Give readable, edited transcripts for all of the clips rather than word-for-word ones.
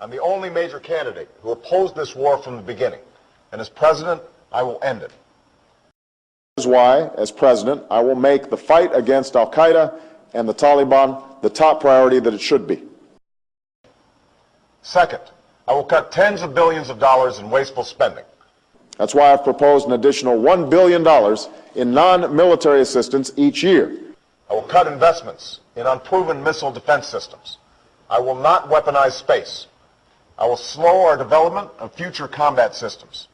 I'm the only major candidate who opposed this war from the beginning. And as president, I will end it. This is why, as president, I will make the fight against al-Qaeda and the Taliban the top priority that it should be. Second, I will cut tens of billions of dollars in wasteful spending. That's why I've proposed an additional $1 billion in non-military assistance each year. I will cut investments in unproven missile defense systems. I will not weaponize space. I will slow our development of future combat systems.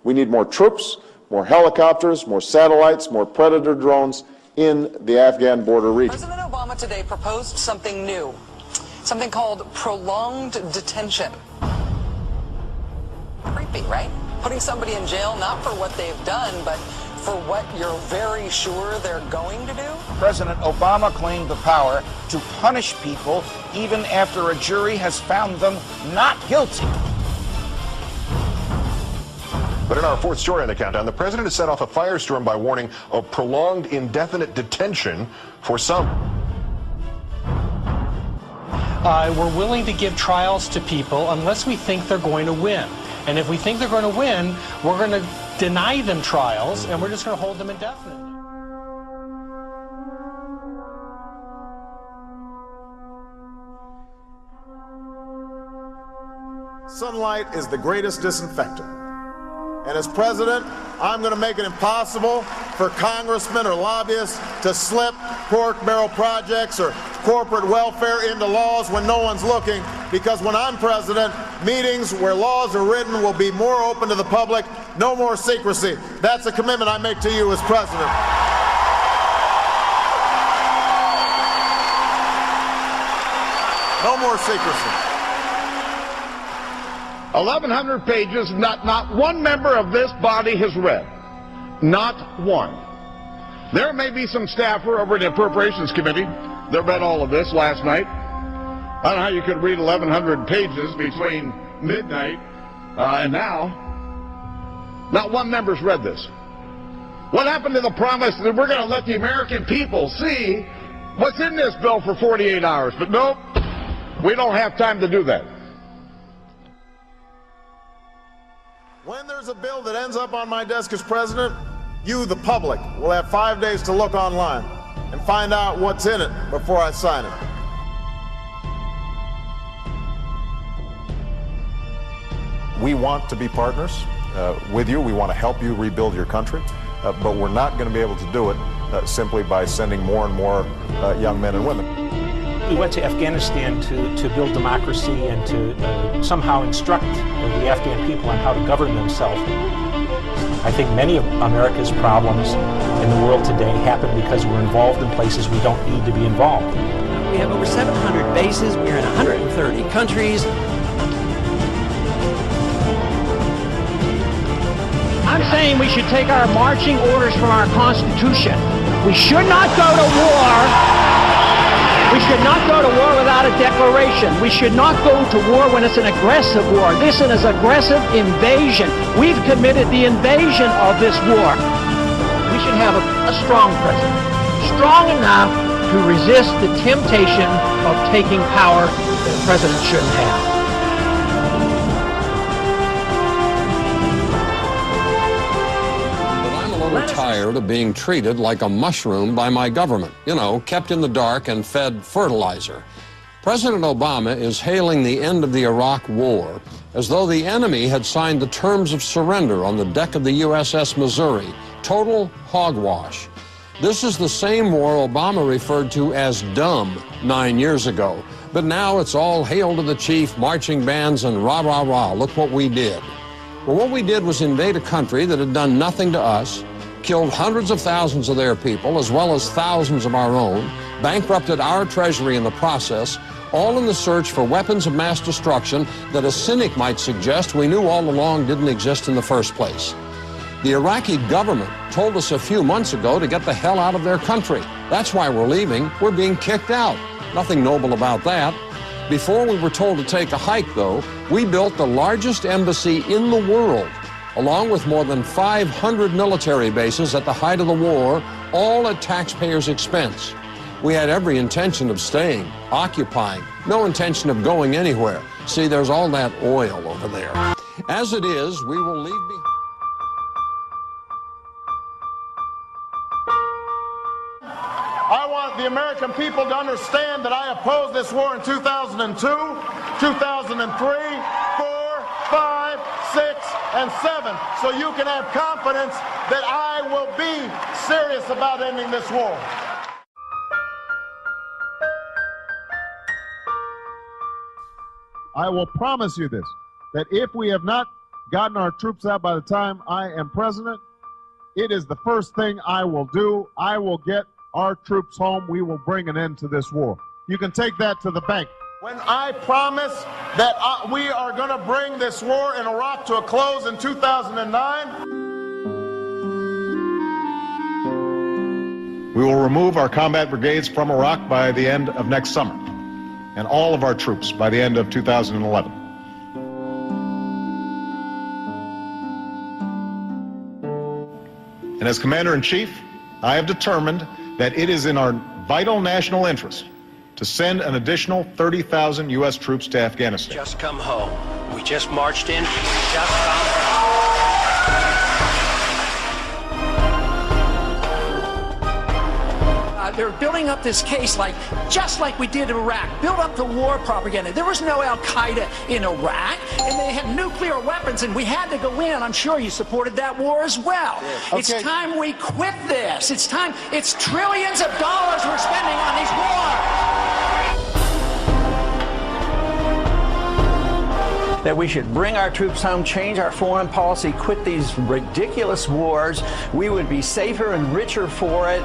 We need more troops, more helicopters, more satellites, more Predator drones in the Afghan border region. President Obama today proposed something new, something called prolonged detention. Creepy, right? Putting somebody in jail not for what they've done, but for what you're very sure they're going to do? President Obama claimed the power to punish people even after a jury has found them not guilty. But in our fourth story on the countdown, the president has set off a firestorm by warning of prolonged indefinite detention for some. We're willing to give trials to people unless we think they're going to win. And if we think they're going to win, we're going to deny them trials, and we're just going to hold them indefinitely. Sunlight is the greatest disinfectant. And as president, I'm going to make it impossible for congressmen or lobbyists to slip pork barrel projects or corporate welfare into laws when no one's looking, because when I'm president, meetings where laws are written will be more open to the public, no more secrecy. That's a commitment I make to you as president. No more secrecy. 1,100 pages, not one member of this body has read. Not one. There may be some staffer over at the Appropriations Committee that read all of this last night. I don't know how you could read 1,100 pages between midnight and now. Not one member's read this. What happened to the promise that we're going to let the American people see what's in this bill for 48 hours? But nope, we don't have time to do that. When there's a bill that ends up on my desk as president, you, the public, will have 5 days to look online and find out what's in it before I sign it. We want to be partners with you. We want to help you rebuild your country, but we're not going to be able to do it simply by sending more and more young men and women. We went to Afghanistan to build democracy and to somehow instruct the Afghan people on how to govern themselves. I think many of America's problems in the world today happen because we're involved in places we don't need to be involved. We have over 700 bases. We're in 130 countries. I'm saying we should take our marching orders from our Constitution. We should not go to war. We should not go to war without a declaration. We should not go to war when it's an aggressive war. This is an aggressive invasion. We've committed the invasion of this war. We should have a strong president, strong enough to resist the temptation of taking power that a president shouldn't have. Tired of being treated like a mushroom by my government, you know, kept in the dark and fed fertilizer. President Obama is hailing the end of the Iraq War as though the enemy had signed the terms of surrender on the deck of the USS Missouri. Total hogwash. This is the same war Obama referred to as dumb 9 years ago. But now it's all hail to the chief, marching bands, and rah, rah, rah, look what we did. Well, what we did was invade a country that had done nothing to us, killed hundreds of thousands of their people, as well as thousands of our own, bankrupted our treasury in the process, all in the search for weapons of mass destruction that a cynic might suggest we knew all along didn't exist in the first place. The Iraqi government told us a few months ago to get the hell out of their country. That's why we're leaving. We're being kicked out. Nothing noble about that. Before we were told to take a hike, though, we built the largest embassy in the world, along with more than 500 military bases at the height of the war, all at taxpayers' expense. We had every intention of staying, occupying, no intention of going anywhere. See, there's all that oil over there. As it is, we will leave behind. I want the American people to understand that I opposed this war in 2002, 2003, 4, 5, 6, and 7. So you can have confidence that I will be serious about ending this war. I will promise you this, that if we have not gotten our troops out by the time I am president, it is the first thing I will do. I will get our troops home. We will bring an end to this war. You can take that to the bank. When I promise that we are going to bring this war in Iraq to a close in 2009, we will remove our combat brigades from Iraq by the end of next summer, and all of our troops by the end of 2011. And as Commander-in-Chief, I have determined that it is in our vital national interest to send an additional 30,000 U.S. troops to Afghanistan. Just come home. We just marched in. Just come home. They're building up this case just like we did in Iraq. Build up the war propaganda. There was no Al-Qaeda in Iraq, and they had nuclear weapons, and we had to go in. I'm sure you supported that war as well. Yeah. Okay. It's time we quit this. It's time. It's trillions of dollars we're spending on these wars. That we should bring our troops home, change our foreign policy, quit these ridiculous wars. We would be safer and richer for it.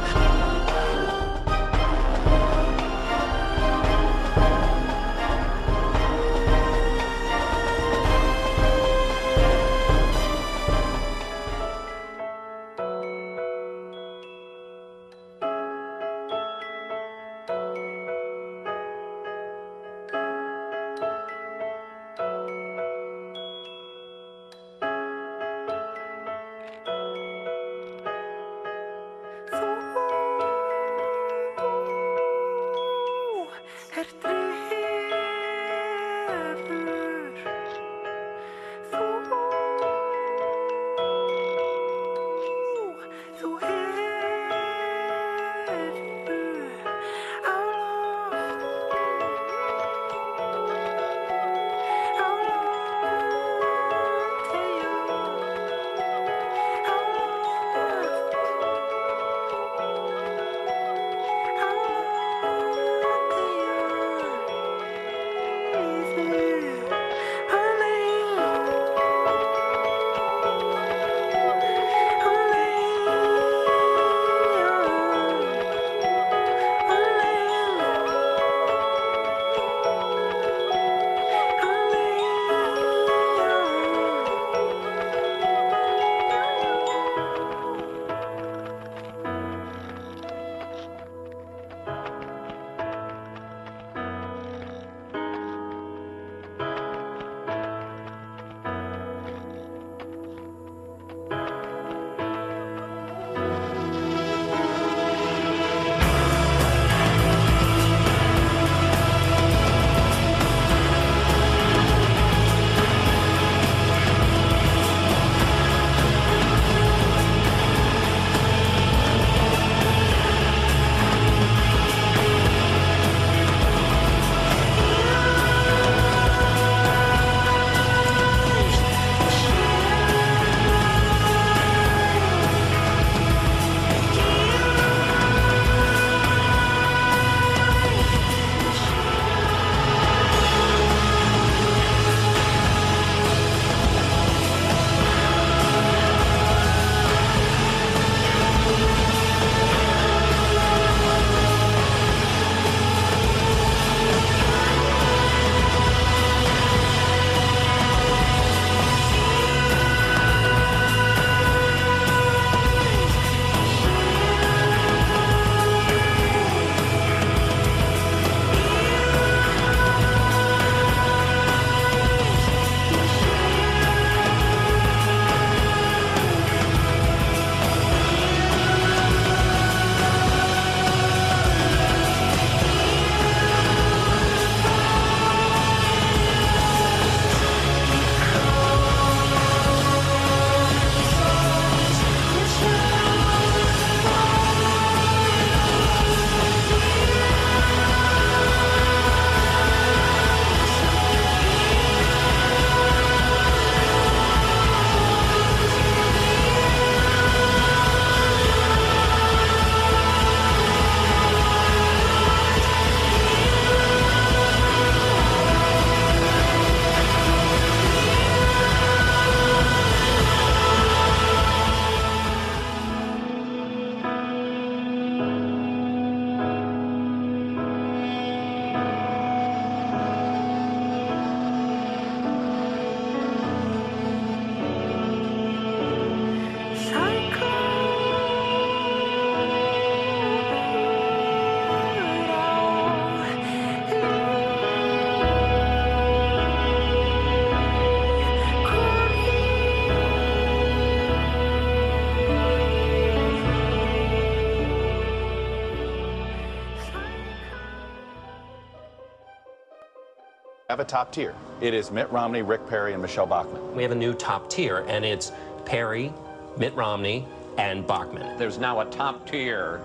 have a top tier. It is Mitt Romney, Rick Perry, and Michelle Bachmann. We have a new top tier, and it's Perry, Mitt Romney, and Bachmann. There's now a top tier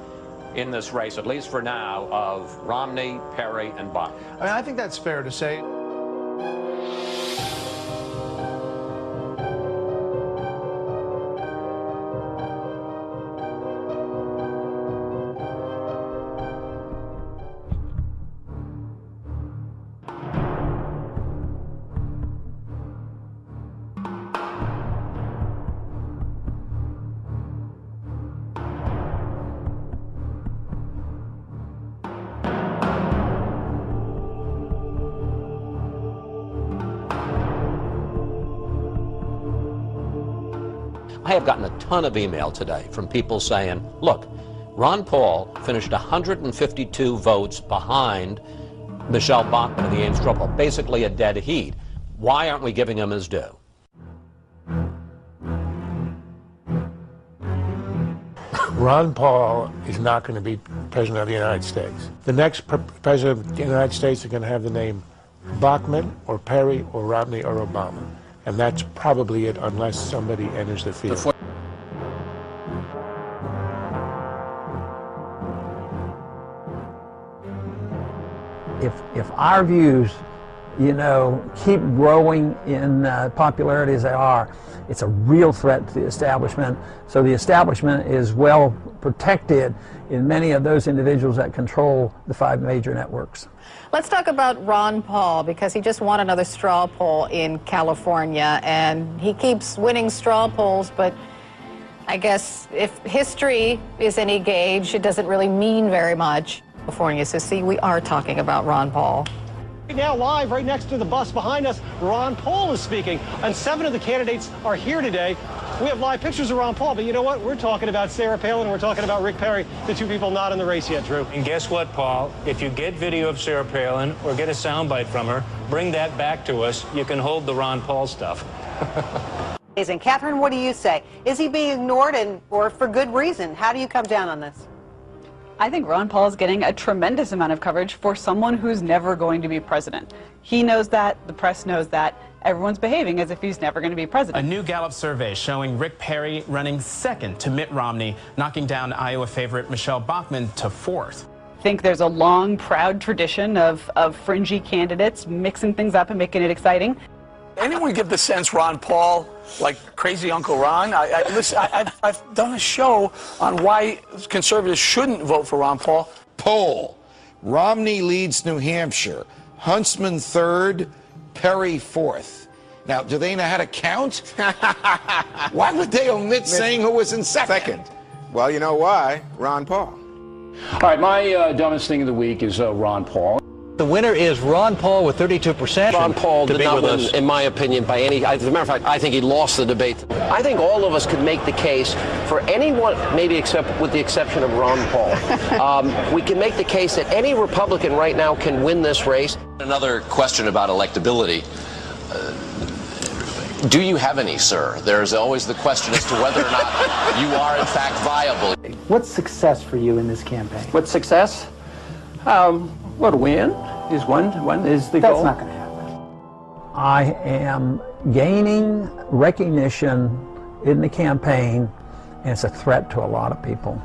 in this race, at least for now, of Romney, Perry, and Bachmann. I mean, I think that's fair to say. I have gotten a ton of email today from people saying, look, Ron Paul finished 152 votes behind Michelle Bachmann of the Ames straw poll, basically a dead heat. Why aren't we giving him his due? Ron Paul is not going to be president of the United States. The next president of the United States is going to have the name Bachmann or Perry or Romney or Obama. And that's probably it unless somebody enters the field. If our views, keep growing in popularity as they are, it's a real threat to the establishment. So the establishment is well protected in many of those individuals that control the 5 major networks. Let's talk about Ron Paul, because he just won another straw poll in California, and he keeps winning straw polls, but I guess if history is any gauge, it doesn't really mean very much. California, so see, we are talking about Ron Paul. Right now, live right next to the bus behind us, Ron Paul is speaking, and 7 of the candidates are here today. We have live pictures of Ron Paul, but you know what? We're talking about Sarah Palin, we're talking about Rick Perry, the 2 people not in the race yet, Drew. And guess what, Paul? If you get video of Sarah Palin or get a soundbite from her, bring that back to us. You can hold the Ron Paul stuff. Amazing. Catherine, what do you say? Is he being ignored, or for good reason? How do you come down on this? I think Ron Paul is getting a tremendous amount of coverage for someone who's never going to be president. He knows that, the press knows that, everyone's behaving as if he's never going to be president. A new Gallup survey showing Rick Perry running second to Mitt Romney, knocking down Iowa favorite Michelle Bachmann to 4th. I think there's a long, proud tradition of fringy candidates mixing things up and making it exciting. Anyone give the sense Ron Paul, like crazy Uncle Ron? Listen, I've done a show on why conservatives shouldn't vote for Ron Paul. Poll. Romney leads New Hampshire. Huntsman 3rd, Perry 4th. Now, do they know how to count? Why would they omit saying who was in second? Well, you know why? Ron Paul. All right, my dumbest thing of the week is Ron Paul. The winner is Ron Paul with 32%. Ron Paul did not win, in my opinion, by any. As a matter of fact, I think he lost the debate. I think all of us could make the case for anyone, maybe except with the exception of Ron Paul. We can make the case that any Republican right now can win this race. Another question about electability. Do you have any, sir? There's always the question as to whether or not you are, in fact, viable. What's success for you in this campaign? What's success? Well, to win is one is the goal. That's not going to happen. I am gaining recognition in the campaign, and it's a threat to a lot of people.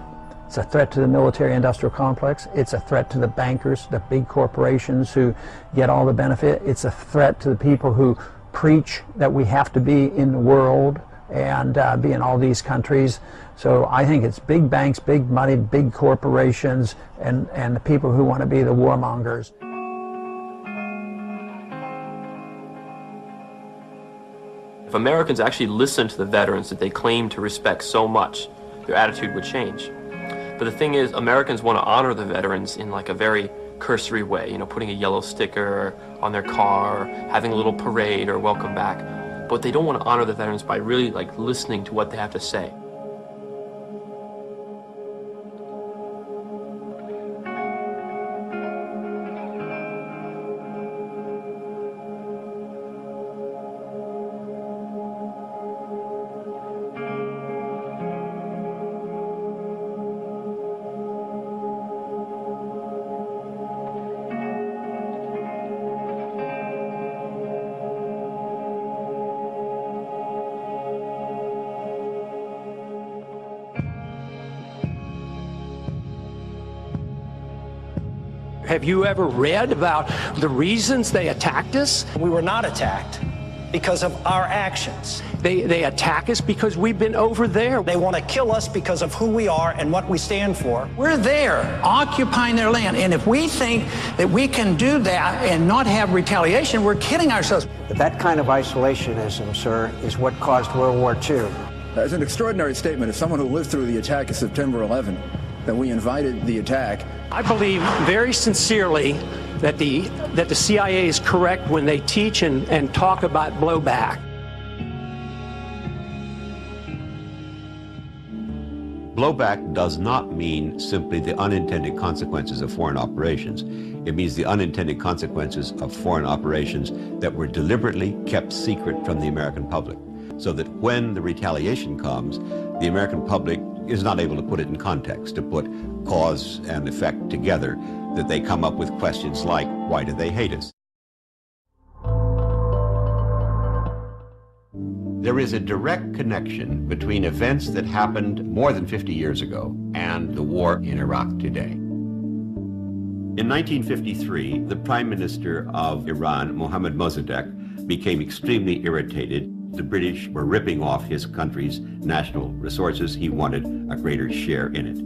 It's a threat to the military-industrial complex. It's a threat to the bankers, the big corporations who get all the benefit. It's a threat to the people who preach that we have to be in the world and be in all these countries. So I think it's big banks, big money, big corporations, and the people who want to be the warmongers. If Americans actually listened to the veterans that they claim to respect so much, their attitude would change. But the thing is, Americans want to honor the veterans in like a very cursory way, you know, putting a yellow sticker on their car, having a little parade or welcome back. But they don't want to honor the veterans by really like listening to what they have to say. Have you ever read about the reasons they attacked us? We were not attacked because of our actions. They attack us because we've been over there. They want to kill us because of who we are and what we stand for. We're there, occupying their land. And if we think that we can do that and not have retaliation, we're kidding ourselves. That kind of isolationism, sir, is what caused World War II. It's an extraordinary statement. As someone who lived through the attack of September 11, that we invited the attack. I believe very sincerely that the CIA is correct when they teach and talk about blowback. Blowback does not mean simply the unintended consequences of foreign operations. It means the unintended consequences of foreign operations that were deliberately kept secret from the American public, so that when the retaliation comes, the American public is not able to put it in context, to put cause and effect together, that they come up with questions like, why do they hate us? There is a direct connection between events that happened more than 50 years ago and the war in Iraq today. In 1953, the Prime Minister of Iran, Mohammad Mossadegh, became extremely irritated. The British were ripping off his country's national resources. He wanted a greater share in it.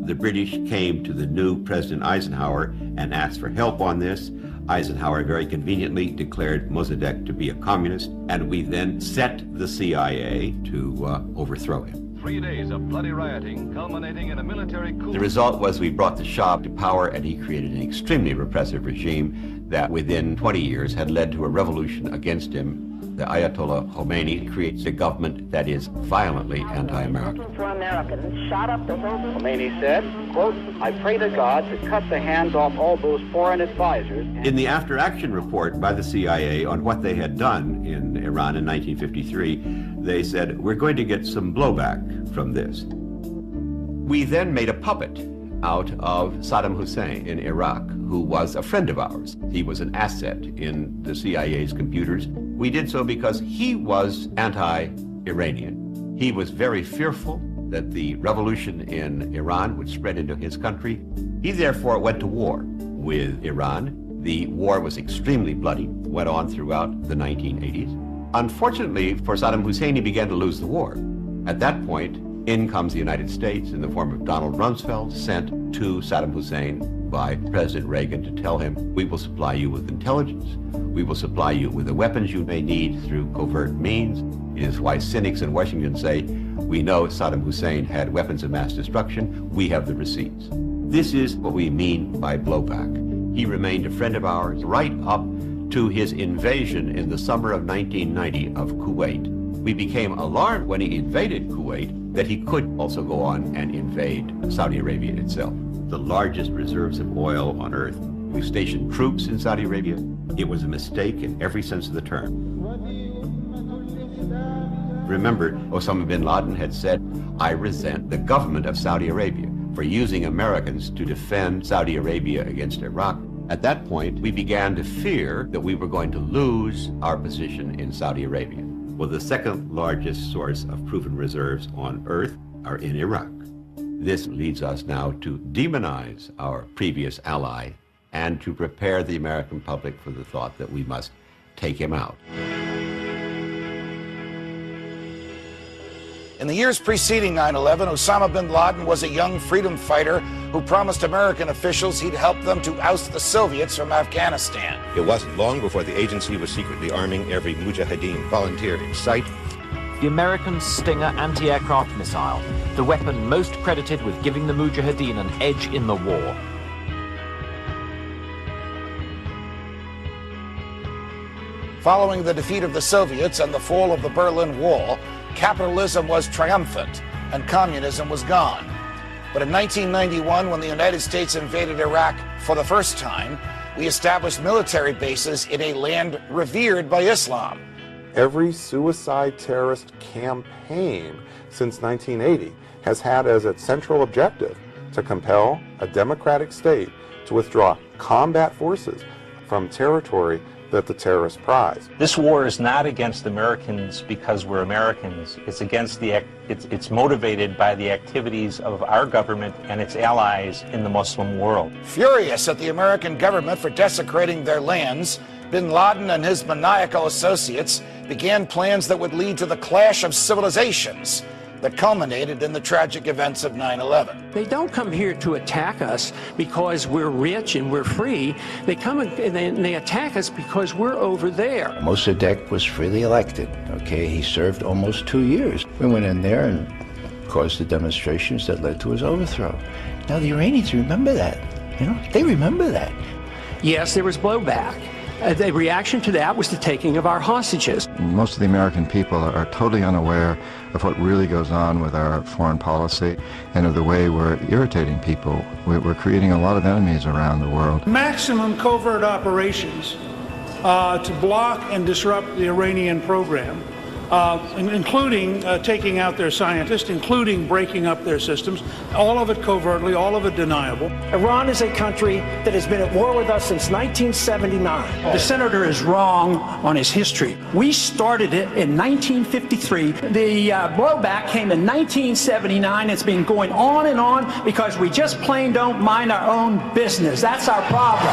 The British came to the new President Eisenhower and asked for help on this. Eisenhower very conveniently declared Mossadegh to be a communist, and we then set the CIA to overthrow him. 3 days of bloody rioting culminating in a military coup. The result was we brought the Shah to power, and he created an extremely repressive regime that within 20 years had led to a revolution against him. The Ayatollah Khomeini creates a government that is violently anti-American. For Americans shot up the whole. Khomeini said, quote, I pray to God to cut the hands off all those foreign advisors. In the after-action report by the CIA on what they had done in Iran in 1953, they said, we're going to get some blowback from this. We then made a puppet out of Saddam Hussein in Iraq, who was a friend of ours. He was an asset in the CIA's computers. We did so because he was anti-Iranian. He was very fearful that the revolution in Iran would spread into his country. He therefore went to war with Iran. The war was extremely bloody, went on throughout the 1980s. Unfortunately for Saddam Hussein, he began to lose the war. At that point, in comes the United States in the form of Donald Rumsfeld, sent to Saddam Hussein by President Reagan to tell him, we will supply you with intelligence, we will supply you with the weapons you may need through covert means. It is why cynics in Washington say, we know Saddam Hussein had weapons of mass destruction, we have the receipts. This is what we mean by blowback. He remained a friend of ours right up to his invasion in the summer of 1990 of Kuwait. We became alarmed when he invaded Kuwait that he could also go on and invade Saudi Arabia itself. The largest reserves of oil on earth. We stationed troops in Saudi Arabia. It was a mistake in every sense of the term. Remember, Osama bin Laden had said, I resent the government of Saudi Arabia for using Americans to defend Saudi Arabia against Iraq. At that point, we began to fear that we were going to lose our position in Saudi Arabia. Well, the second largest source of proven reserves on earth are in Iraq. This leads us now to demonize our previous ally and to prepare the American public for the thought that we must take him out. In the years preceding 9/11, Osama bin Laden was a young freedom fighter who promised American officials he'd help them to oust the Soviets from Afghanistan. It wasn't long before the agency was secretly arming every Mujahideen volunteer in sight. The American Stinger anti-aircraft missile, the weapon most credited with giving the Mujahideen an edge in the war. Following the defeat of the Soviets and the fall of the Berlin Wall, capitalism was triumphant and communism was gone. But in 1991, when the United States invaded Iraq for the first time, we established military bases in a land revered by Islam. Every suicide terrorist campaign since 1980 has had as its central objective to compel a democratic state to withdraw combat forces from territory that the terrorists prize. This war is not against Americans because we're Americans. It's against it's motivated by the activities of our government and its allies in the Muslim world. Furious at the American government for desecrating their lands, bin Laden and his maniacal associates began plans that would lead to the clash of civilizations that culminated in the tragic events of 9/11. They don't come here to attack us because we're rich and we're free. They come and they attack us because we're over there. Mossadegh was freely elected, okay? He served almost 2 years. We went in there and caused the demonstrations that led to his overthrow. Now the Iranians remember that, you know? They remember that. Yes, there was blowback. The reaction to that was the taking of our hostages. Most of the American people are totally unaware of what really goes on with our foreign policy and of the way we're irritating people. We're creating a lot of enemies around the world. Maximum covert operations to block and disrupt the Iranian program, including taking out their scientists, including breaking up their systems, all of it covertly, all of it deniable. Iran is a country that has been at war with us since 1979. The senator is wrong on his history. We started it in 1953. The blowback came in 1979. It's been going on and on because we just plain don't mind our own business. That's our problem.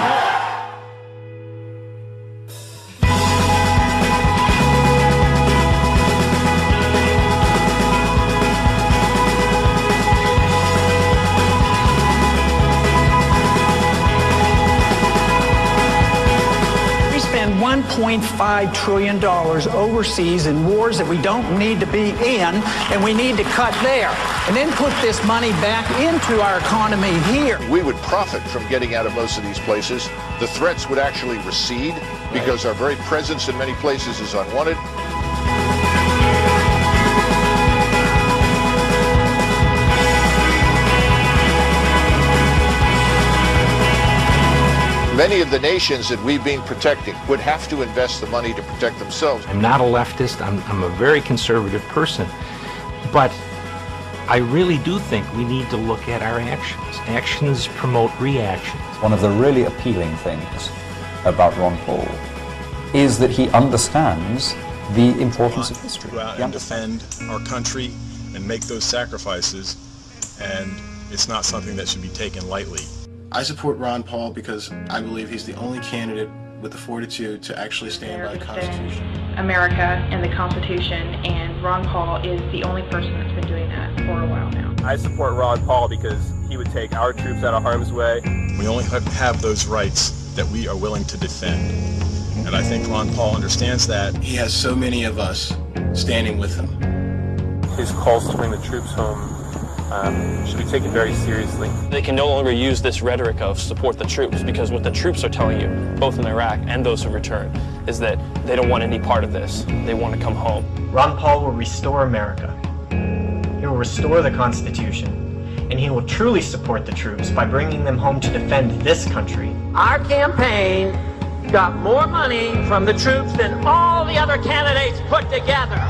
$1.5 trillion overseas in wars that we don't need to be in, and we need to cut there, and then put this money back into our economy here. We would profit from getting out of most of these places. The threats would actually recede because our very presence in many places is unwanted. Many of the nations that we've been protecting would have to invest the money to protect themselves. I'm not a leftist. I'm a very conservative person. But I really do think we need to look at our actions. Actions promote reactions. One of the really appealing things about Ron Paul is that he understands the importance of history. Go out and defend our country and make those sacrifices, and it's not something that should be taken lightly. I support Ron Paul because I believe he's the only candidate with the fortitude to actually stand by the Constitution. America and the Constitution, and Ron Paul is the only person that's been doing that for a while now. I support Ron Paul because he would take our troops out of harm's way. We only have those rights that we are willing to defend. And I think Ron Paul understands that. He has so many of us standing with him. His calls to bring the troops home should be taken very seriously. They can no longer use this rhetoric of support the troops, because what the troops are telling you, both in Iraq and those who return, is that they don't want any part of this. They want to come home. Ron Paul will restore America. He will restore the Constitution, and he will truly support the troops by bringing them home to defend this country. Our campaign got more money from the troops than all the other candidates put together.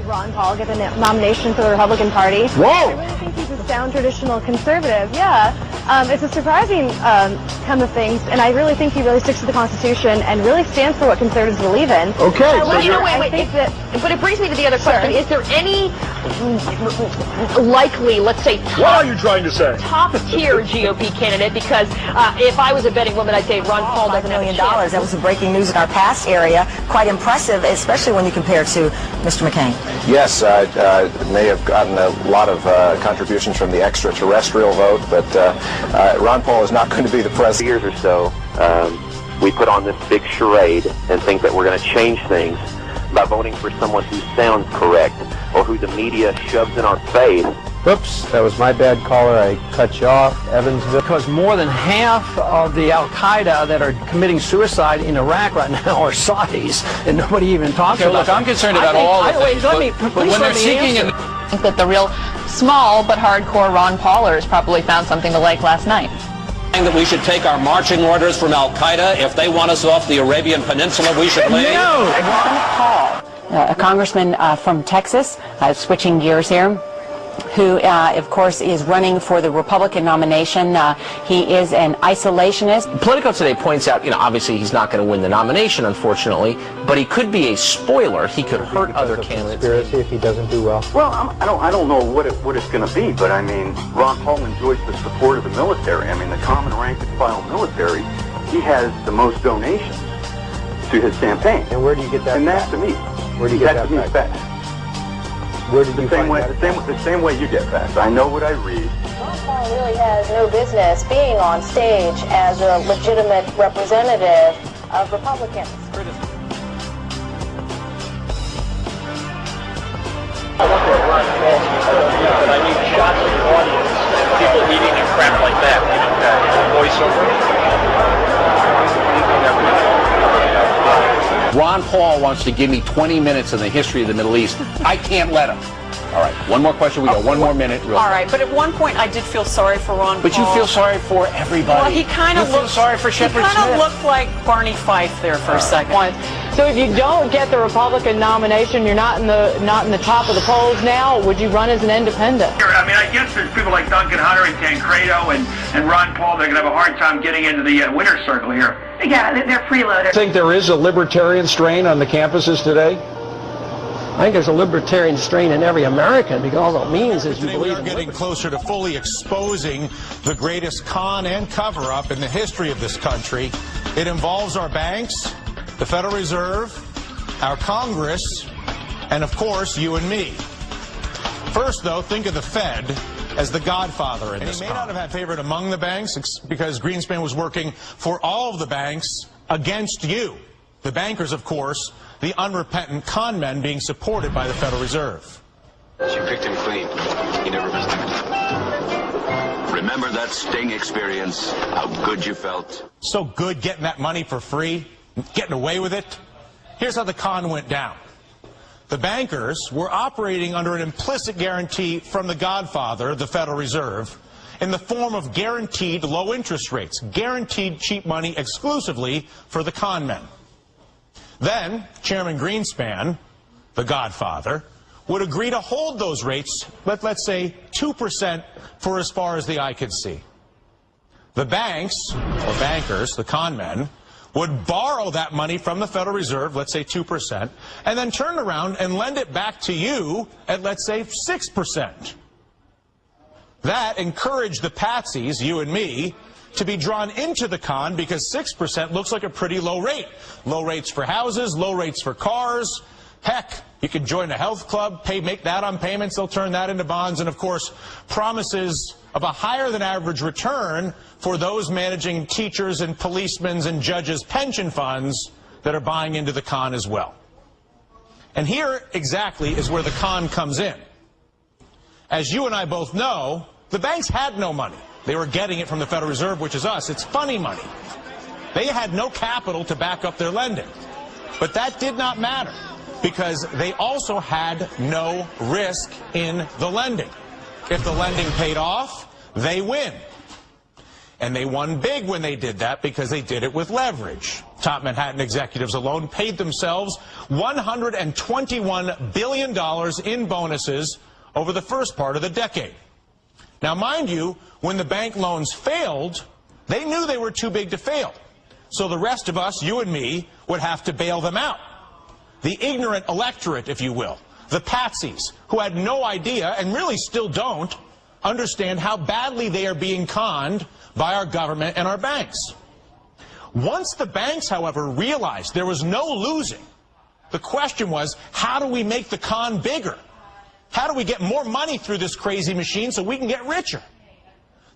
Ron Paul get the nomination for the Republican Party. Whoa! I really think he's a sound traditional conservative. Yeah, it's a surprising come of things, and I really think he really sticks to the Constitution and really stands for what conservatives believe in. Okay. So But it brings me to the other question. Is there any likely, let's say, What are you trying to say? top-tier GOP candidate? Because if I was a betting woman, I'd say Ron Paul doesn't have a chance. That was the breaking news in our past area. Quite impressive, especially when you compare to Mr. McCain. Yes, may have gotten a lot of contributions from the extraterrestrial vote, but Ron Paul is not going to be the president. Years or so, we put on this big charade and think that we're going to change things by voting for someone who sounds correct or who the media shoves in our face. Whoops, that was my bad, caller. I cut you off. Evansville. Because more than half of the Al-Qaeda that are committing suicide in Iraq right now are Saudis, and nobody even talks about look, I'm concerned about all of this. But when they're seeking I think that the real small but hardcore Ron Paulers probably found something to like last night. That we should take our marching orders from Al-Qaeda. If they want us off the Arabian Peninsula, we should leave. Ron Paul, a congressman from Texas, switching gears here, who, of course, is running for the Republican nomination. He is an isolationist. Politico Today points out, obviously he's not going to win the nomination, unfortunately, but he could be a spoiler. He could hurt other candidates. Conspiracy if he doesn't do well. Well, I don't know what it's going to be, but I mean, Ron Paul enjoys the support of the military. I mean, the common rank and file military, he has the most donations to his campaign. And where do you get that? And that's to me. Where do you get that back? Where did you find that? The same way you get facts. I know what I read. Ron Paul really has no business being on stage as a legitimate representative of Republicans. But I need shots of the audience, people eating and crap like that. Voiceover. Ron Paul wants to give me 20 minutes in the history of the Middle East. I can't let him. All right, one more question. We got one more minute. All right, but at one point I did feel sorry for Ron Paul. But you feel sorry for everybody. Well, he kind of looked sorry for Shepard Smith. He kind of looked like Barney Fife there for a second. So if you don't get the Republican nomination, you're not in the top of the polls now. Would you run as an independent? I mean, I guess there's people like Duncan Hunter and Tancredo and Ron Paul. They're going to have a hard time getting into the winner's circle here. Yeah, they're freeloaders. Think there is a libertarian strain on the campuses today? I think there's a libertarian strain in every American, because all it means is you Today believe we are getting closer to fully exposing the greatest con and cover-up in the history of this country. It involves our banks, the Federal Reserve, our Congress, and of course, you and me. First, though, think of the Fed as the godfather in this. And he may not have had favorite among the banks because Greenspan was working for all of the banks against you. The bankers, of course, the unrepentant con men being supported by the Federal Reserve. You picked him clean. He never missed a time. Remember that Sting experience, how good you felt? So good getting that money for free, getting away with it. Here's how the con went down. The bankers were operating under an implicit guarantee from the godfather, the Federal Reserve, in the form of guaranteed low interest rates, guaranteed cheap money exclusively for the con men. Then, Chairman Greenspan, the godfather, would agree to hold those rates, let's say 2% for as far as the eye could see. The banks, or bankers, the con men, would borrow that money from the Federal Reserve, let's say 2%, and then turn around and lend it back to you at, let's say, 6%. That encouraged the patsies, you and me, to be drawn into the con because 6% looks like a pretty low rate. Low rates for houses, low rates for cars. Heck, you could join a health club, make that on payments, they'll turn that into bonds, and of course, promises of a higher than average return for those managing teachers and policemen's and judges' pension funds that are buying into the con as well. And here exactly is where the con comes in. As you and I both know, the banks had no money. They were getting it from the Federal Reserve, which is us. It's funny money. They had no capital to back up their lending. But that did not matter because they also had no risk in the lending. If the lending paid off, they win. And they won big when they did that because they did it with leverage. top Manhattan executives alone paid themselves $121 billion in bonuses over the first part of the decade. Now, mind you, when the bank loans failed, they knew they were too big to fail. So the rest of us, you and me, would have to bail them out. The ignorant electorate, if you will, the patsies, who had no idea, and really still don't, understand how badly they are being conned by our government and our banks. Once the banks, however, realized there was no losing, the question was, how do we make the con bigger? How do we get more money through this crazy machine so we can get richer?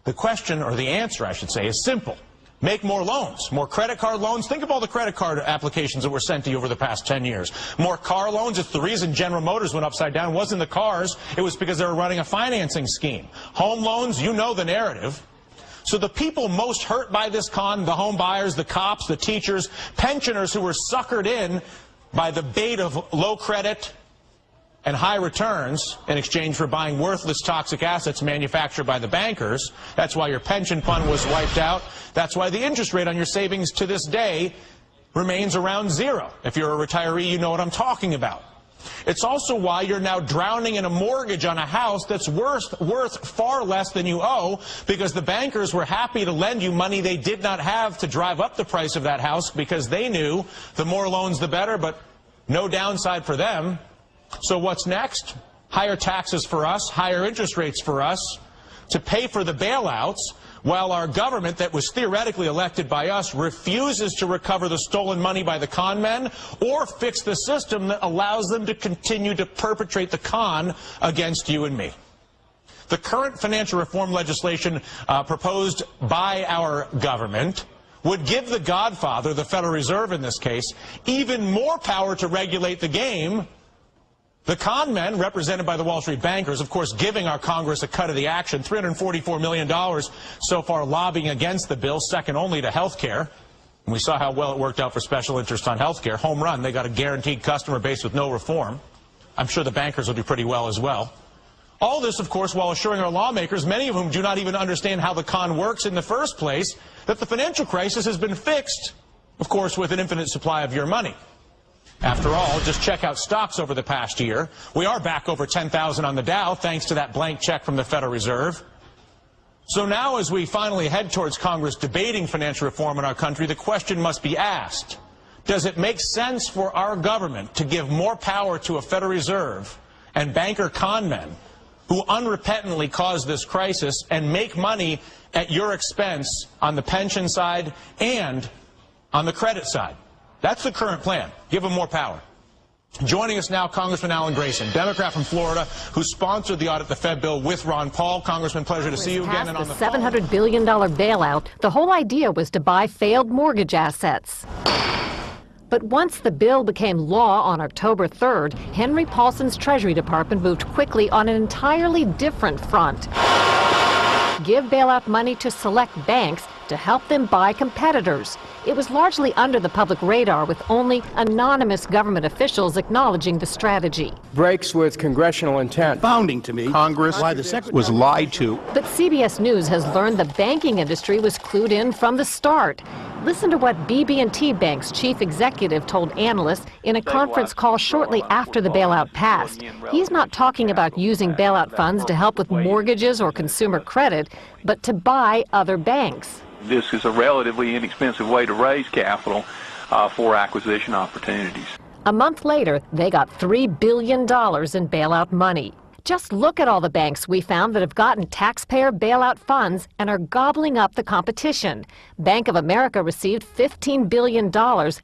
The question, or the answer, I should say, is simple. Make more loans, more credit card loans. Think of all the credit card applications that were sent to you over the past 10 years. More car loans. It's the reason General Motors went upside down. It wasn't the cars. It was because they were running a financing scheme. Home loans, you know the narrative. So the people most hurt by this con, the home buyers, the cops, the teachers, pensioners who were suckered in by the bait of low credit and high returns in exchange for buying worthless toxic assets manufactured by the bankers. That's why your pension fund was wiped out. That's why the interest rate on your savings to this day remains around zero. If you're a retiree, you know what I'm talking about. It's also why you're now drowning in a mortgage on a house that's worth far less than you owe, because the bankers were happy to lend you money they did not have to drive up the price of that house, because they knew the more loans the better, but no downside for them. So what's next? Higher taxes for us, higher interest rates for us to pay for the bailouts, while our government that was theoretically elected by us refuses to recover the stolen money by the con men or fix the system that allows them to continue to perpetrate the con against you and me. The current financial reform legislation proposed by our government would give the Godfather, the Federal Reserve in this case, even more power to regulate the game. The con men, represented by the Wall Street bankers, of course, giving our Congress a cut of the action, $344 million so far lobbying against the bill, second only to health care. And we saw how well it worked out for special interest on health care. Home run. They got a guaranteed customer base with no reform. I'm sure the bankers will do pretty well as well. All this, of course, while assuring our lawmakers, many of whom do not even understand how the con works in the first place, that the financial crisis has been fixed, of course, with an infinite supply of your money. After all, just check out stocks over the past year. We are back over 10,000 on the Dow, thanks to that blank check from the Federal Reserve. So now, as we finally head towards Congress debating financial reform in our country, the question must be asked, does it make sense for our government to give more power to a Federal Reserve and banker con men who unrepentantly caused this crisis and make money at your expense on the pension side and on the credit side? That's the current plan. Give them more power. Joining us now, Congressman Alan Grayson, Democrat from Florida, who sponsored the Audit the Fed bill with Ron Paul. Congressman, pleasure to see you again. And on the $700 billion bailout, the whole idea was to buy failed mortgage assets. But once the bill became law on October 3rd, Henry Paulson's Treasury Department moved quickly on an entirely different front. Give bailout money to select banks to help them buy competitors. It was largely under the public radar, with only anonymous government officials acknowledging the strategy. Breaks with congressional intent. Founding to me, Congress was lied to. But CBS News has learned the banking industry was clued in from the start. Listen to what BB&T Bank's chief executive told analysts in a conference call shortly after the bailout passed. He's not talking about using bailout funds to help with mortgages or consumer credit, but to buy other banks. This is a relatively inexpensive way to raise capital for acquisition opportunities. A month later, they got $3 billion in bailout money. Just look at all the banks we found that have gotten taxpayer bailout funds and are gobbling up the competition. Bank of America received $15 billion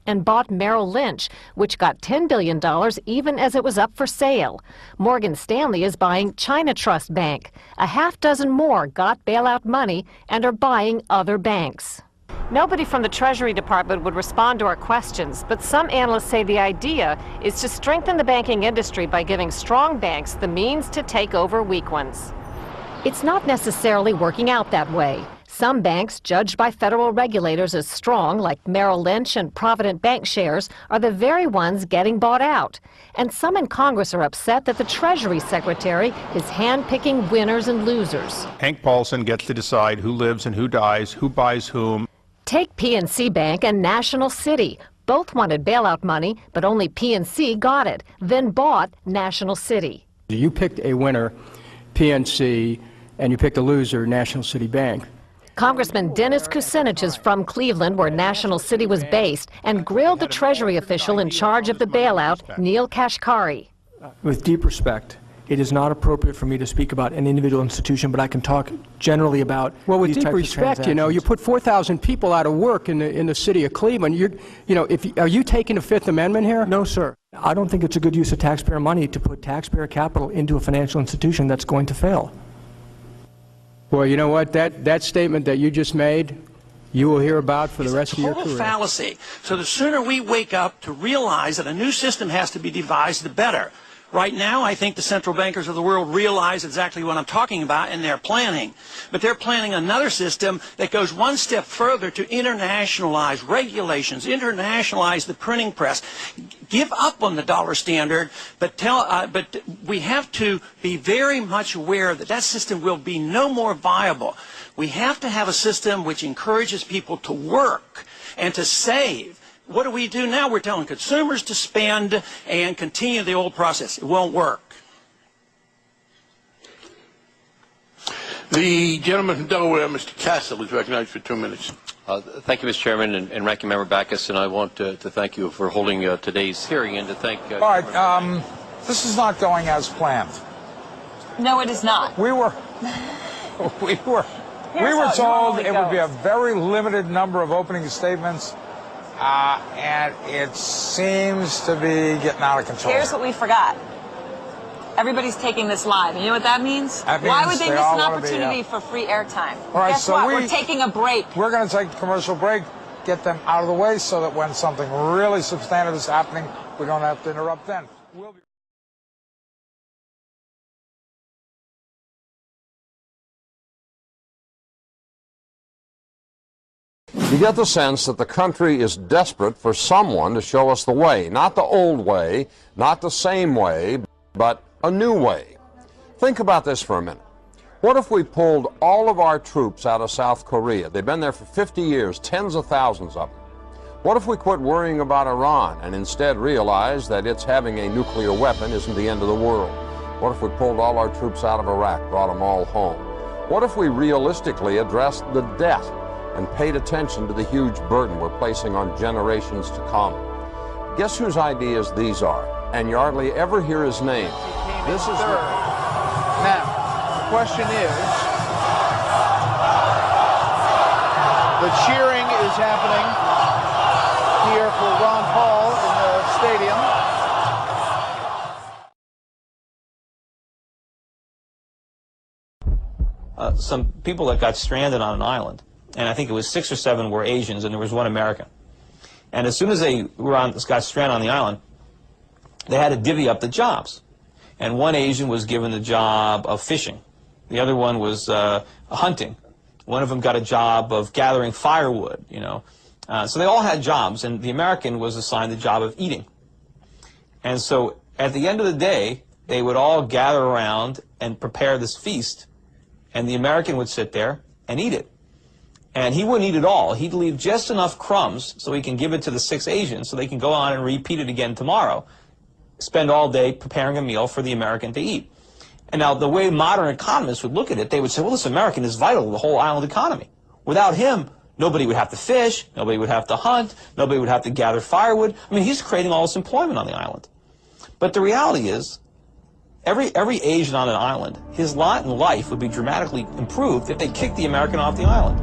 and bought Merrill Lynch, which got $10 billion even as it was up for sale. Morgan Stanley is buying China Trust Bank. A half dozen more got bailout money and are buying other banks. Nobody from the Treasury Department would respond to our questions, but some analysts say the idea is to strengthen the banking industry by giving strong banks the means to take over weak ones. It's not necessarily working out that way. Some banks, judged by federal regulators as strong, like Merrill Lynch and Provident Bank shares, are the very ones getting bought out. And some in Congress are upset that the Treasury Secretary is handpicking winners and losers. Hank Paulson gets to decide who lives and who dies, who buys whom. Take PNC Bank and National City. Both wanted bailout money, but only PNC got it, then bought National City. You picked a winner, PNC, and you picked a loser, National City Bank. Congressman Dennis Kucinich is from Cleveland, where National City was based, and grilled the Treasury official in charge of the bailout, Neil Kashkari. With deep respect, it is not appropriate for me to speak about an individual institution, but I can talk generally about well, with these deep types respect, of you know, you put 4,000 people out of work in the city of Cleveland. Are you taking the Fifth Amendment here? No, sir. I don't think it's a good use of taxpayer money to put taxpayer capital into a financial institution that's going to fail. Well, you know what? That statement that you just made, you will hear about for the rest of your career. It's a total fallacy. So the sooner we wake up to realize that a new system has to be devised, the better. Right now, I think the central bankers of the world realize exactly what I'm talking about, and they're planning. But they're planning another system that goes one step further to internationalize regulations, internationalize the printing press, give up on the dollar standard, but we have to be very much aware that that system will be no more viable. We have to have a system which encourages people to work and to save. What do we do now? We're telling consumers to spend and continue the old process. It won't work. The gentleman from Delaware, Mr. Castle, is recognized for 2 minutes. Thank you, Mr. Chairman, and Ranking Member Backus, and I want to thank you for holding today's hearing and to thank... All right, this is not going as planned. No, it is not. We were told it would be a very limited number of opening statements. And it seems to be getting out of control. Here's what we forgot. Everybody's taking this live. And you know what that means? That means why would they miss an all opportunity for free airtime? All right, Guess so what? We're taking a break. We're going to take a commercial break, get them out of the way so that when something really substantive is happening, we don't have to interrupt then. We'll be You get the sense that the country is desperate for someone to show us the way. Not the old way, not the same way, but a new way. Think about this for a minute. What if we pulled all of our troops out of South Korea? They've been there for 50 years, tens of thousands of them. What if we quit worrying about Iran and instead realized that its having a nuclear weapon isn't the end of the world? What if we pulled all our troops out of Iraq, brought them all home? What if we realistically addressed the debt and paid attention to the huge burden we're placing on generations to come? Guess whose ideas these are? And you hardly ever hear his name. This is Now, the question is, the cheering is happening here for Ron Paul in the stadium. Some people that got stranded on an island, and I think it was 6 or 7 were Asians, and there was 1 American. And as soon as they got stranded on the island, they had to divvy up the jobs. And 1 Asian was given the job of fishing. The other one was hunting. One of them got a job of gathering firewood, you know. So they all had jobs, and the American was assigned the job of eating. And so at the end of the day, they would all gather around and prepare this feast, and the American would sit there and eat it. And he wouldn't eat it all. He'd leave just enough crumbs so he can give it to the 6 Asians so they can go on and repeat it again tomorrow. Spend all day preparing a meal for the American to eat. And now the way modern economists would look at it, they would say, well, this American is vital to the whole island economy. Without him, nobody would have to fish, nobody would have to hunt, nobody would have to gather firewood. I mean, he's creating all this employment on the island. But the reality is, every Asian on an island, his lot in life would be dramatically improved if they kicked the American off the island.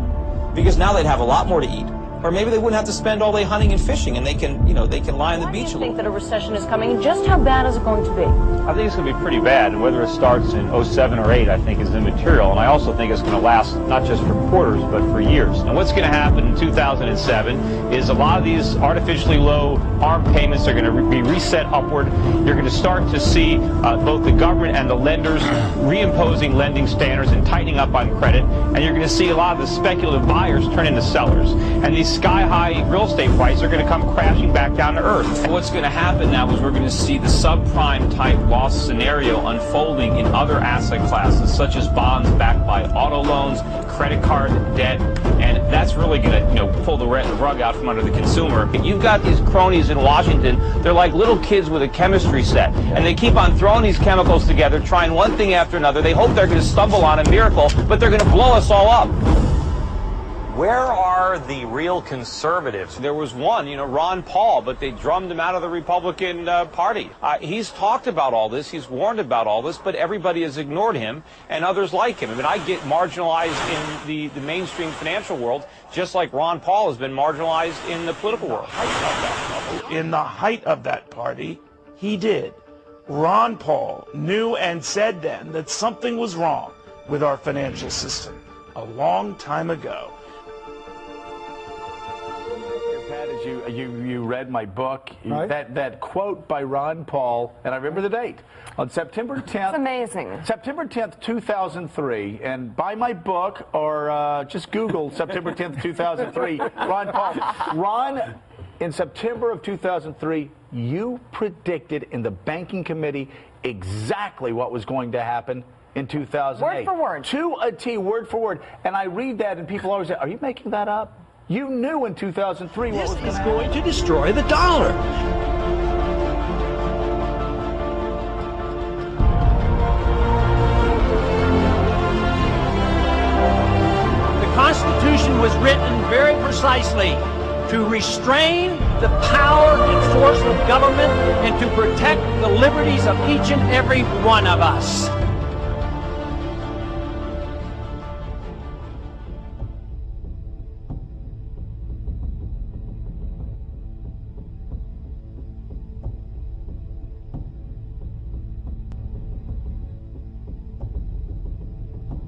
Because now they'd have a lot more to eat. Or maybe they wouldn't have to spend all day hunting and fishing, and they can, you know, they can lie on the beach a little. Do you think that a recession is coming? Just how bad is it going to be? I think it's going to be pretty bad, and whether it starts in 07 or 08, I think is immaterial. And I also think it's going to last not just for quarters, but for years. And what's going to happen in 2007 is a lot of these artificially low ARM payments are going to be reset upward. You're going to start to see both the government and the lenders reimposing lending standards and tightening up on credit. And you're going to see a lot of the speculative buyers turn into sellers. And these sky-high real estate prices are going to come crashing back down to earth. What's going to happen now is we're going to see the subprime type loss scenario unfolding in other asset classes, such as bonds backed by auto loans, credit card debt, and that's really going to pull the rug out from under the consumer. You've got these cronies in Washington. They're like little kids with a chemistry set, and they keep on throwing these chemicals together, trying one thing after another. They hope they're going to stumble on a miracle, but they're going to blow us all up. Where are the real conservatives? There was one, Ron Paul, but they drummed him out of the Republican Party. He's talked about all this, he's warned about all this, but everybody has ignored him and others like him. I mean, I get marginalized in the mainstream financial world, just like Ron Paul has been marginalized in the political world. In the height of that party, he did. Ron Paul knew and said then that something was wrong with our financial system a long time ago. You read my book. Right. That quote by Ron Paul, and I remember the date, on September 10th. That's amazing. September 10th, 2003, and buy my book or just Google September 10th, 2003, Ron Paul. Ron, in September of 2003, you predicted in the banking committee exactly what was going to happen in 2008. Word for word. To a T, word for word. And I read that, and people always say, are you making that up? You knew in 2003 what was going to happen. This is going to destroy the dollar. The Constitution was written very precisely to restrain the power and force of government and to protect the liberties of each and every one of us.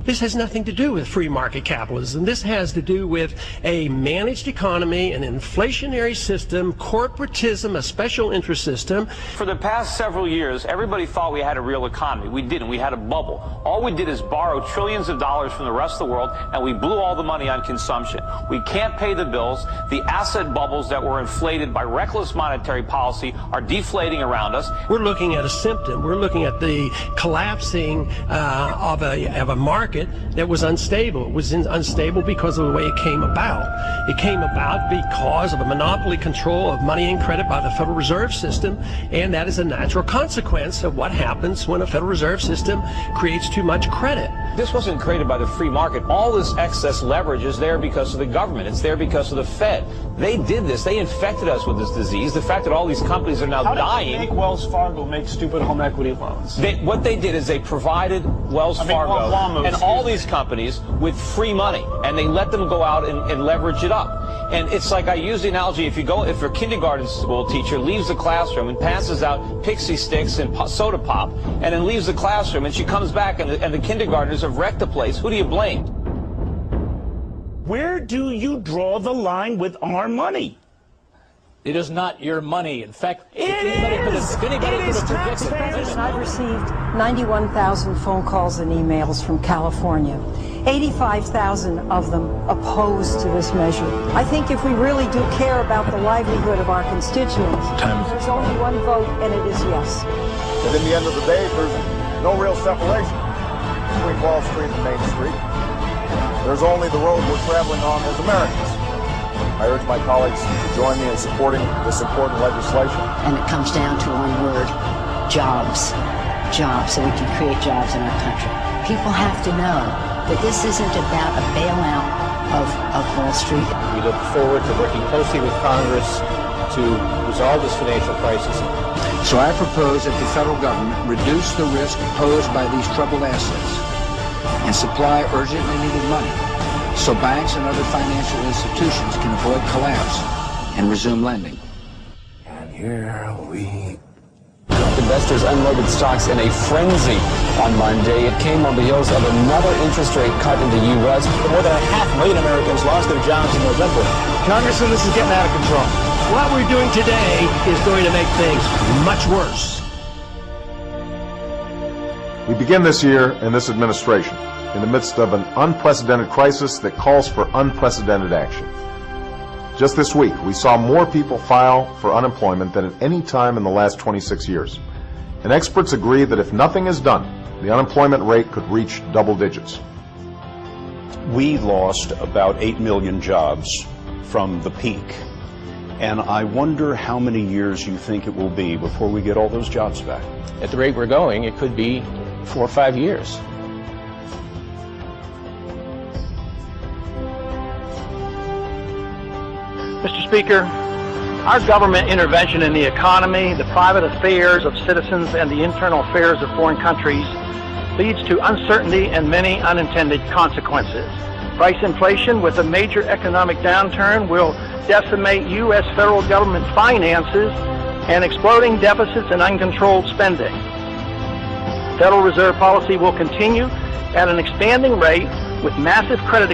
This has nothing to do with free market capitalism. This has to do with a managed economy, an inflationary system, corporatism, a special interest system. For the past several years, everybody thought we had a real economy. We didn't. We had a bubble. All we did is borrow trillions of dollars from the rest of the world, and we blew all the money on consumption. We can't pay the bills. The asset bubbles that were inflated by reckless monetary policy are deflating around us. We're looking at a symptom. We're looking at the collapsing of a market that was unstable. It was unstable because of the way it came about. It came about because of a monopoly control of money and credit by the Federal Reserve System, and that is a natural consequence of what happens when a Federal Reserve System creates too much credit. This wasn't created by the free market. All this excess leverage is there because of the government. It's there because of the Fed. They did this. They infected us with this disease. The fact that all these companies are now dying. How did Wells Fargo make stupid home equity loans? What they did is they provided Wells Fargo and all these companies with free money, and they let them go out and leverage it up. And it's like, I use the analogy, if a kindergarten school teacher leaves the classroom and passes out pixie sticks and soda pop, and then leaves the classroom, and she comes back and the kindergartners have wrecked the place, who do you blame? Where do you draw the line with our money? It is not your money. In fact, It is taxpayers. I've received 91,000 phone calls and emails from California. 85,000 of them opposed to this measure. I think if we really do care about the livelihood of our constituents, there's only one vote, and it is yes. But in the end of the day, there's no real separation between Wall Street and Main Street. There's only the road we're traveling on as Americans. I urge my colleagues to join me in supporting this important legislation. And it comes down to one word: jobs. Jobs, so we can create jobs in our country. People have to know that this isn't about a bailout of Wall Street. We look forward to working closely with Congress to resolve this financial crisis. So I propose that the federal government reduce the risk posed by these troubled assets and supply urgently needed money so banks and other financial institutions can avoid collapse and resume lending. And here we Investors unloaded stocks in a frenzy on Monday. It came on the heels of another interest rate cut in the U.S. More than 500,000 Americans lost their jobs in November. Congressman, this is getting out of control. What we're doing today is going to make things much worse. We begin this year in this administration in the midst of an unprecedented crisis that calls for unprecedented action. Just this week, we saw more people file for unemployment than at any time in the last 26 years. And experts agree that if nothing is done, the unemployment rate could reach double digits. We lost about 8 million jobs from the peak. And I wonder how many years you think it will be before we get all those jobs back. At the rate we're going, it could be 4 or 5 years. Mr. Speaker, our government intervention in the economy, the private affairs of citizens, and the internal affairs of foreign countries leads to uncertainty and many unintended consequences. Price inflation with a major economic downturn will decimate U.S. federal government finances and exploding deficits and uncontrolled spending. Federal Reserve policy will continue at an expanding rate with massive credit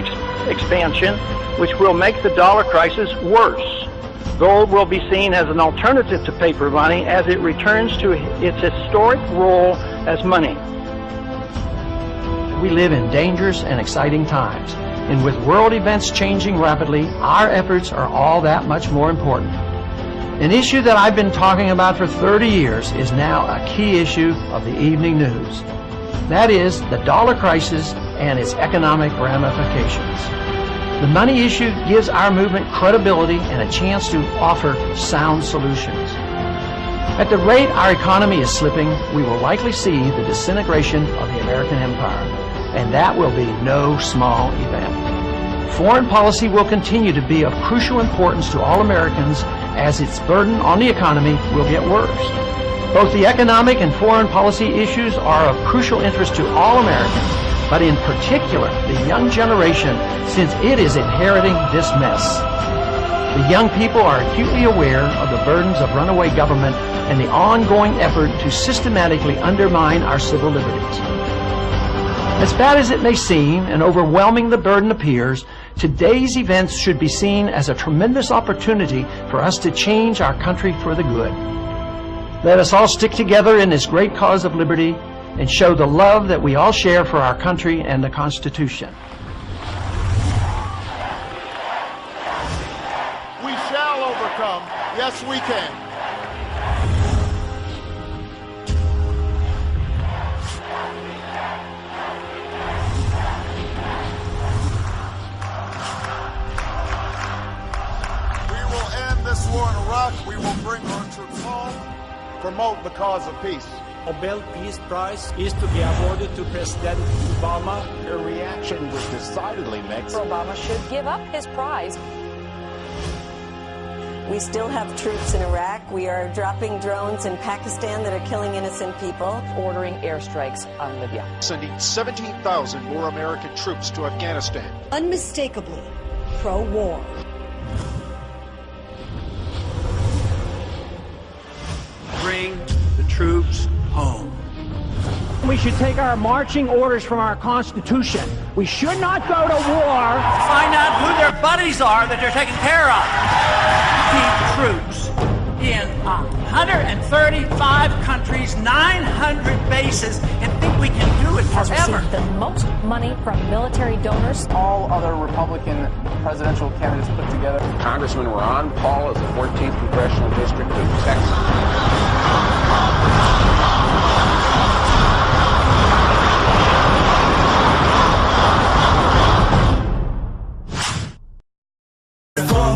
expansion, which will make the dollar crisis worse. Gold will be seen as an alternative to paper money as it returns to its historic role as money. We live in dangerous and exciting times, and with world events changing rapidly, our efforts are all that much more important. An issue that I've been talking about for 30 years is now a key issue of the evening news. That is the dollar crisis and its economic ramifications. The money issue gives our movement credibility and a chance to offer sound solutions. At the rate our economy is slipping, we will likely see the disintegration of the American empire, and that will be no small event. Foreign policy will continue to be of crucial importance to all Americans as its burden on the economy will get worse. Both the economic and foreign policy issues are of crucial interest to all Americans, but in particular the young generation, since it is inheriting this mess. The young people are acutely aware of the burdens of runaway government and the ongoing effort to systematically undermine our civil liberties. As bad as it may seem and overwhelming the burden appears, today's events should be seen as a tremendous opportunity for us to change our country for the good. Let us all stick together in this great cause of liberty and show the love that we all share for our country and the Constitution. We shall overcome. Yes, we can. We will end this war in Iraq. We will bring our troops home, promote the cause of peace. Nobel Peace Prize is to be awarded to President Obama. Their reaction was decidedly mixed. Obama should give up his prize. We still have troops in Iraq. We are dropping drones in Pakistan that are killing innocent people. Ordering airstrikes on Libya. Sending 17,000 more American troops to Afghanistan. Unmistakably pro-war. Bring the troops home. We should take our marching orders from our Constitution. We should not go to war. Find out who their buddies are that they're taking care of. Keep troops in 135 countries, 900 bases, and think we can do it has forever. received the most money from military donors. All other Republican presidential candidates put together. Congressman Ron Paul of the 14th Congressional District of Texas.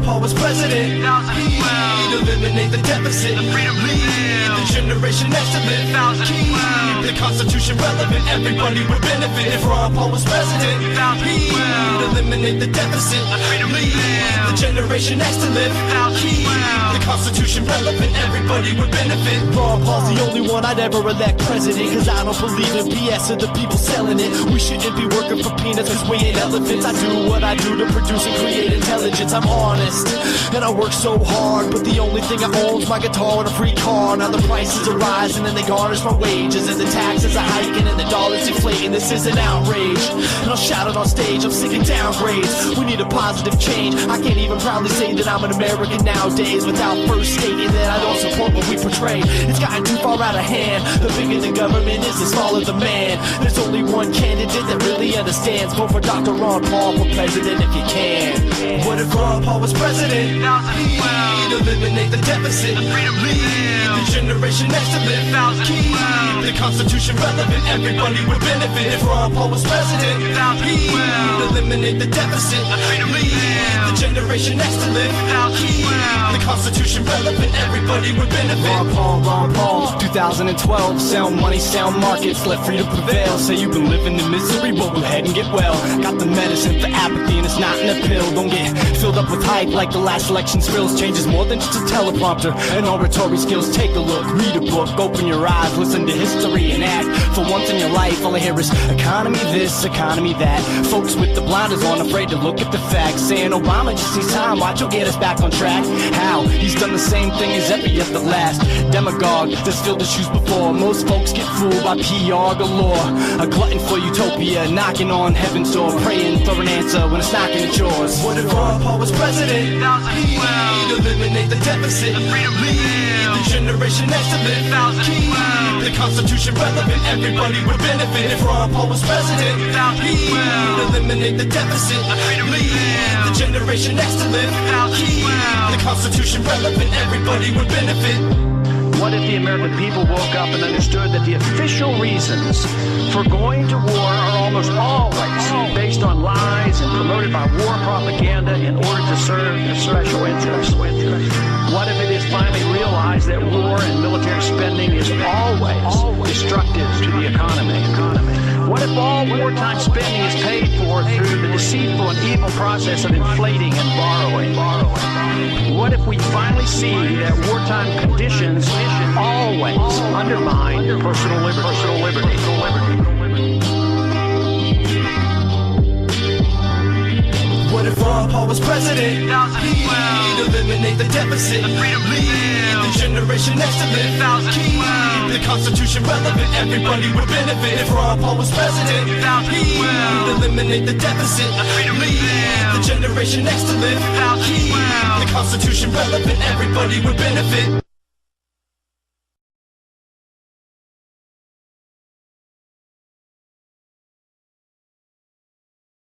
Paul was president. He'd eliminate the deficit. Lead the generation next to live. Keep the Constitution relevant. Everybody would benefit if Ron Paul was president. He'd eliminate the deficit. Lead the generation next to live. Keep the Constitution relevant. Everybody would benefit. Ron Paul's the only one I'd ever elect president, cause I don't believe in BS or the people selling it. We shouldn't be working for peanuts cause we ain't elephants. I do what I do to produce and create intelligence. I'm honest and I work so hard, but the only thing I own is my guitar and a free car. Now the prices are rising and they garnish my wages, and the taxes are hiking and the dollar's deflating. this is an outrage. And I'll shout it on stage, I'm sick of downgrades. We need a positive change. I can't even proudly say that I'm an American nowadays without first stating that I don't support what we portray. It's gotten too far out of hand. The bigger the government is, the smaller the man. There's only one candidate that really understands. Vote for Dr. Ron Paul for president if you can. What if Ron Paul was president? He'd eliminate the deficit. Lead the generation next to live. Keep the Constitution relevant. Everybody would benefit if Ron Paul was president. He'd eliminate the deficit. Lead the generation next to live. Keep the Constitution relevant. Everybody would benefit. Ron Paul, 2012. Sound money, sound markets, let freedom prevail. Say you've been living in misery, well, go ahead and get well. Got the medicine for apathy and it's not in a pill. Don't get filled up with hype like the last election spills. Change is more than just a teleprompter and oratory skills. Take a look, read a book, open your eyes, listen to history and act. For once in your life, all I hear is economy this, economy that. Folks with the blinders on, afraid to look at the facts. Saying Obama just needs time, watch he'll get us back on track. How? He's done the same thing as every other last demagogue that's filled the shoes before. Most folks get fooled by PR galore. A glutton for utopia, knocking on heaven's door, praying for an answer when it's knocking at yours. What if Ron Paul was president? He'd eliminate the deficit. Lead the generation next to live. Keep the Constitution relevant. Everybody would benefit if Ron Paul was president. He'd eliminate the deficit. Lead the generation next to live. Keep the Constitution relevant. Everybody would benefit. What if the American people woke up and understood that the official reasons for going to war are almost always based on lies and promoted by war propaganda in order to serve their special interests? What if it is finally realized that war and military spending is always destructive to the economy? What if all wartime spending is paid for through the deceitful and evil process of inflating and borrowing? What if we finally see that wartime conditions always undermine personal liberty? What if Ron Paul was president? He'd eliminate the deficit. Lead the generation next to live. Keep the Constitution relevant. Everybody would benefit if Ron Paul was president. He'd eliminate the deficit. Lead the generation next to live. Keep the Constitution relevant. Everybody would benefit.